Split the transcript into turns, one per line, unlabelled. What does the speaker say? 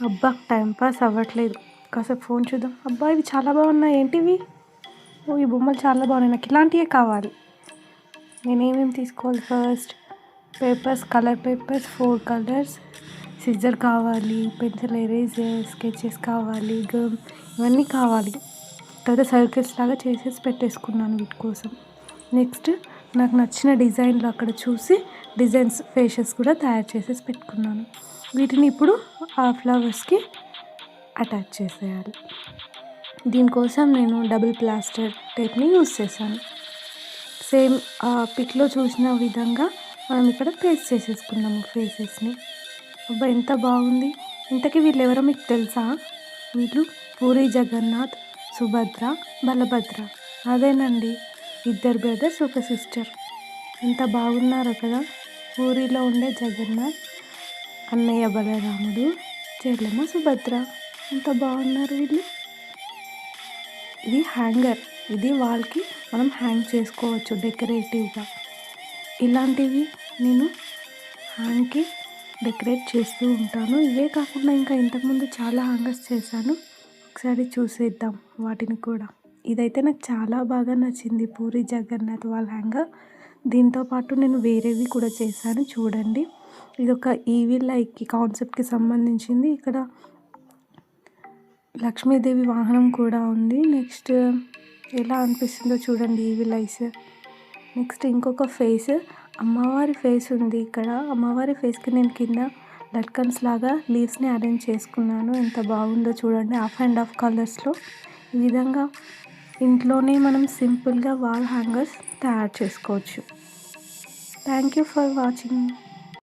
అబ్బా time pass అవ్వట్లేదు, కాసేపు ఫోన్ చూద్దాం. అబ్బా ఇవి చాలా బాగున్నాయి, ఏంటివి? ఓ ఈ బొమ్మలు చాలా బాగున్నాయి, నాకు ఇలాంటివే కావాలి. నేనేమేమి తీసుకోవాలి? First papers, colour papers 4 colours, scissor కావాలి, పెన్సిల్, ఎరేజర్, స్కెచెస్ కావాలి, గమ్, ఇవన్నీ కావాలి. తర్వాత సర్కిల్స్ లాగా చేసేసి పెట్టేసుకున్నాను వీటి కోసం. నెక్స్ట్ నాకు నచ్చిన డిజైన్లు అక్కడ చూసి డిజైన్స్ ఫేషెస్ కూడా తయారు చేసేసి పెట్టుకున్నాను. వీటిని ఇప్పుడు ఆ ఫ్లవర్స్కి అటాచ్ చేసేయాలి. దీనికోసం నేను డబుల్ ప్లాస్టర్ టేప్ని యూస్ చేశాను. సేమ్ ఆ పిక్లో చూసిన విధంగా మనం ఇక్కడ పేస్ట్ చేసేసుకున్నాము ఫేసెస్ని. అబ్బా ఎంత బాగుంది! ఇంతకీ వీళ్ళు ఎవరో మీకు తెలుసా? వీళ్ళు పూరి జగన్నాథ్, సుభద్ర, బలభద్ర. అదేనండి, 2 బ్రదర్స్ ఒక సిస్టర్. ఎంత బాగున్నారో కదా! పూరిలో ఉండే జగన్నాథ్, అన్నయ్య బలరాముడు, చెల్లెమ్మ సుభద్ర. ఎంత బాగున్నారు వీళ్ళు. ఇది హ్యాంగర్, ఇది వాళ్ళకి మనం హ్యాంగ్ చేసుకోవచ్చు డెకరేటివ్గా. ఇలాంటివి నేను హ్యాంగ్కి డెకరేట్ చేస్తూ ఉంటాను. ఇవే కాకుండా ఇంకా ఇంతకుముందు చాలా హ్యాంగర్స్ చేశాను, ఒకసారి చూసేద్దాం వాటిని కూడా. ఇదైతే నాకు చాలా బాగా నచ్చింది, పూరి జగన్నాథ్ వాళ్ళ హ్యాంగర్. దీంతోపాటు నేను వేరేవి కూడా చేశాను చూడండి. ఇది ఒక ఈవిల్ ఐకి కాన్సెప్ట్కి సంబంధించింది. ఇక్కడ లక్ష్మీదేవి వాహనం కూడా ఉంది. నెక్స్ట్ ఎలా అనిపిస్తుందో చూడండి ఈవిల్ ఐస్. నెక్స్ట్ ఇంకొక ఫేస్, అమ్మవారి ఫేస్ ఉంది ఇక్కడ. అమ్మవారి ఫేస్కి నేను కింద లట్కన్స్ లాగా లీవ్స్ని అరేంజ్ చేసుకున్నాను. ఎంత బాగుందో చూడండి, హాఫ్ అండ్ హాఫ్ కలర్స్లో. ఈ విధంగా ఇంట్లోనే మనం సింపుల్గా వాల్ హ్యాంగర్స్ తయారు చేసుకోవచ్చు. Thank you for watching.